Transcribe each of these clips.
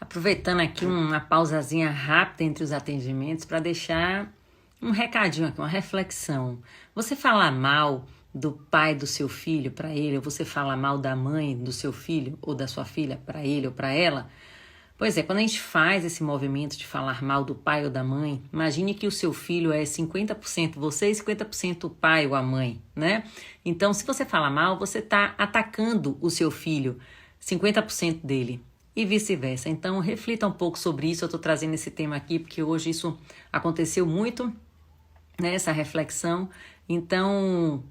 Aproveitando aqui uma pausazinha rápida entre os atendimentos para deixar um recadinho aqui, uma reflexão. Você falar mal do pai do seu filho para ele, ou você falar mal da mãe do seu filho ou da sua filha para ele ou para ela? Pois é, quando a gente faz esse movimento de falar mal do pai ou da mãe, imagine que o seu filho é 50% você e 50% o pai ou a mãe, né? Então, se você fala mal, você está atacando o seu filho, 50% dele, e vice-versa. Então, reflita um pouco sobre isso. Eu estou trazendo esse tema aqui porque hoje isso aconteceu muito, né, essa reflexão. Então,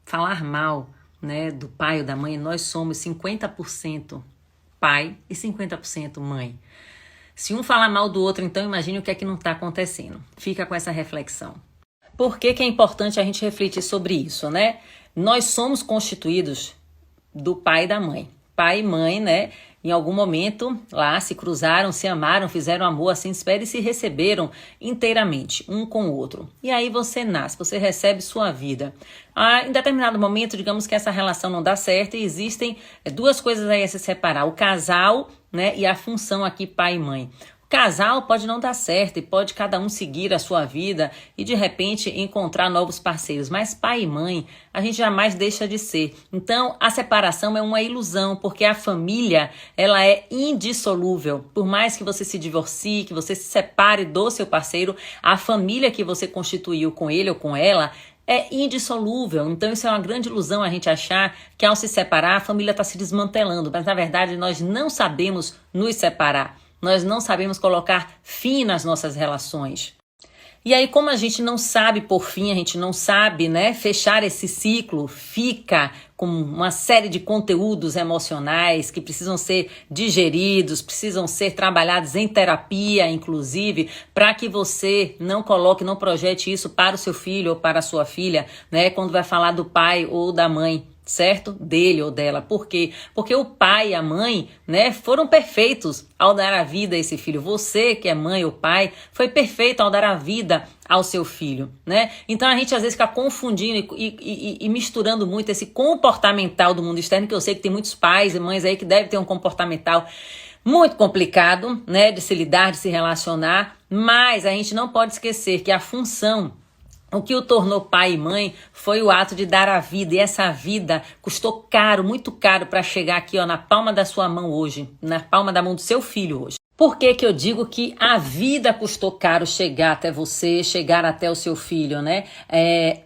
falar mal, né, do pai ou da mãe, nós somos 50% pai e 50% mãe. Se um falar mal do outro, então imagine o que é que não está acontecendo. Fica com essa reflexão. Por que é importante a gente refletir sobre isso, né? Nós somos constituídos do pai e da mãe. Pai e mãe, né? Em algum momento lá se cruzaram, se amaram, fizeram amor, assim espera, e se receberam inteiramente, um com o outro. E aí você nasce, você recebe sua vida. Em determinado momento, digamos que essa relação não dá certo e existem duas coisas aí a se separar: o casal, né, e a função aqui pai e mãe. Casal pode não dar certo e pode cada um seguir a sua vida e de repente encontrar novos parceiros, mas pai e mãe a gente jamais deixa de ser. Então a separação é uma ilusão, porque a família ela é indissolúvel. Por mais que você se divorcie, que você se separe do seu parceiro, a família que você constituiu com ele ou com ela é indissolúvel. Então isso é uma grande ilusão, a gente achar que ao se separar a família está se desmantelando, mas na verdade nós não sabemos nos separar. Nós não sabemos colocar fim nas nossas relações. E aí, como a gente não sabe por fim, a gente não sabe, né, fechar esse ciclo, fica com uma série de conteúdos emocionais que precisam ser digeridos, precisam ser trabalhados em terapia, inclusive, para que você não coloque, não projete isso para o seu filho ou para a sua filha, né, quando vai falar do pai ou da mãe, certo? Dele ou dela. Por quê? Porque o pai e a mãe, né, foram perfeitos ao dar a vida a esse filho. Você, que é mãe ou pai, foi perfeito ao dar a vida ao seu filho, né? Então a gente às vezes fica confundindo e misturando muito esse comportamental do mundo externo, que eu sei que tem muitos pais e mães aí que devem ter um comportamental muito complicado, né, de se lidar, de se relacionar, mas a gente não pode esquecer que a função, o que o tornou pai e mãe, foi o ato de dar a vida. E essa vida custou caro, muito caro, para chegar aqui, ó, na palma da sua mão hoje, na palma da mão do seu filho hoje. Por que que eu digo que a vida custou caro chegar até você, chegar até o seu filho, né?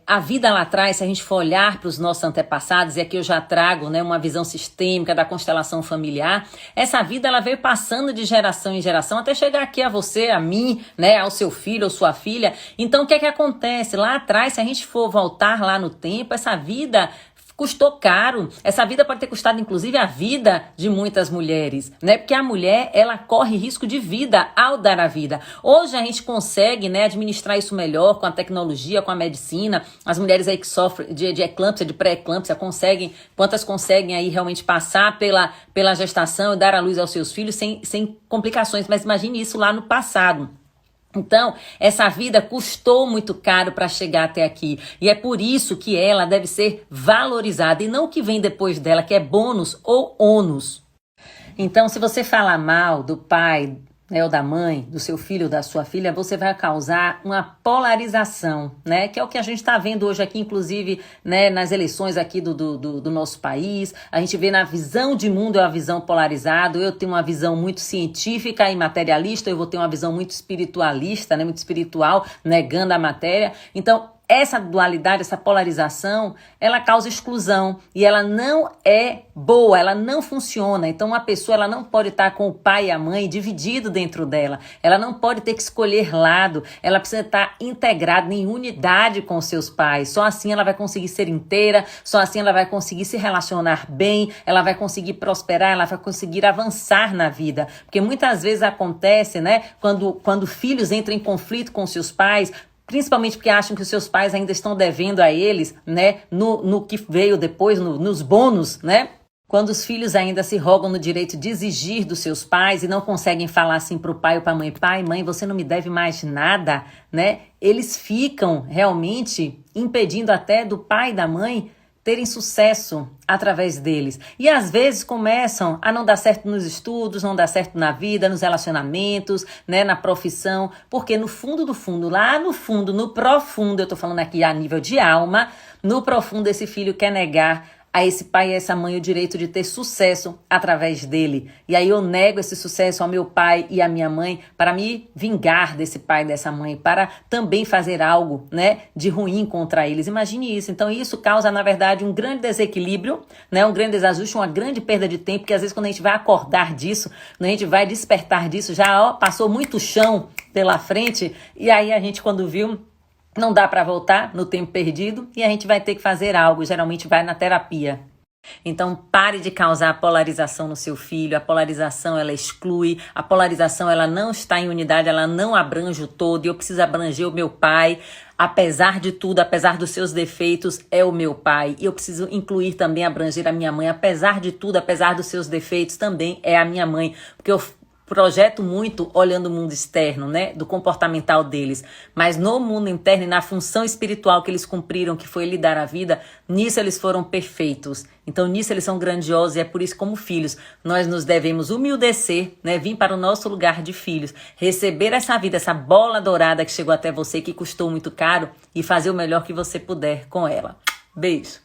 A vida lá atrás, se a gente for olhar para os nossos antepassados, e aqui eu já trago, né, uma visão sistêmica da constelação familiar, essa vida ela veio passando de geração em geração até chegar aqui a você, a mim, né, ao seu filho ou sua filha. Então o que é que acontece? Lá atrás, se a gente for voltar lá no tempo, essa vida custou caro. Essa vida pode ter custado, inclusive, a vida de muitas mulheres, né? Porque a mulher, ela corre risco de vida ao dar a vida. Hoje a gente consegue, né, administrar isso melhor com a tecnologia, com a medicina. As mulheres aí que sofrem de eclâmpsia, de pré-eclâmpsia, quantas conseguem aí realmente passar pela gestação e dar à luz aos seus filhos sem complicações. Mas imagine isso lá no passado. Então, essa vida custou muito caro para chegar até aqui. E é por isso que ela deve ser valorizada e não o que vem depois dela, que é bônus ou ônus. Então, se você falar mal do pai, né, ou da mãe, do seu filho ou da sua filha, você vai causar uma polarização, né? Que é o que a gente está vendo hoje aqui, inclusive, né, nas eleições aqui do nosso país. A gente vê na visão de mundo é uma visão polarizada. Eu tenho uma visão muito científica e materialista, eu vou ter uma visão muito espiritualista, né, muito espiritual, negando a matéria. Então, essa dualidade, essa polarização, ela causa exclusão e ela não é boa, ela não funciona. Então uma pessoa ela não pode estar com o pai e a mãe dividido dentro dela. Ela não pode ter que escolher lado. Ela precisa estar integrada em unidade com os seus pais. Só assim ela vai conseguir ser inteira, só assim ela vai conseguir se relacionar bem, ela vai conseguir prosperar, ela vai conseguir avançar na vida. Porque muitas vezes acontece, né, quando filhos entram em conflito com seus pais, principalmente porque acham que os seus pais ainda estão devendo a eles, né, no que veio depois, nos bônus, né? Quando os filhos ainda se rogam no direito de exigir dos seus pais e não conseguem falar assim para o pai ou para a mãe: pai, mãe, você não me deve mais nada, né? Eles ficam realmente impedindo até do pai e da mãe terem sucesso através deles. E às vezes começam a não dar certo nos estudos, não dar certo na vida, nos relacionamentos, né, na profissão, porque no fundo do fundo, lá no fundo, no profundo, eu tô falando aqui a nível de alma, no profundo esse filho quer negar a esse pai e a essa mãe o direito de ter sucesso através dele. E aí eu nego esse sucesso ao meu pai e à minha mãe para me vingar desse pai e dessa mãe, para também fazer algo, né, de ruim contra eles. Imagine isso. Então isso causa, na verdade, um grande desequilíbrio, né, um grande desajuste, uma grande perda de tempo, porque às vezes quando a gente vai acordar disso, quando a gente vai despertar disso, já passou muito chão pela frente, e aí a gente quando viu, não dá para voltar no tempo perdido e a gente vai ter que fazer algo, geralmente vai na terapia. Então pare de causar polarização no seu filho. A polarização ela exclui, a polarização ela não está em unidade, ela não abrange o todo. Eu preciso abranger o meu pai, apesar de tudo, apesar dos seus defeitos, é o meu pai. E eu preciso incluir também, abranger a minha mãe, apesar de tudo, apesar dos seus defeitos, também é a minha mãe, porque eu projeto muito olhando o mundo externo, né, do comportamental deles, mas no mundo interno e na função espiritual que eles cumpriram, que foi lhe dar a vida, nisso eles foram perfeitos. Então nisso eles são grandiosos e é por isso como filhos nós nos devemos humildecer, né, vir para o nosso lugar de filhos, receber essa vida, essa bola dourada que chegou até você, que custou muito caro, e fazer o melhor que você puder com ela. Beijo!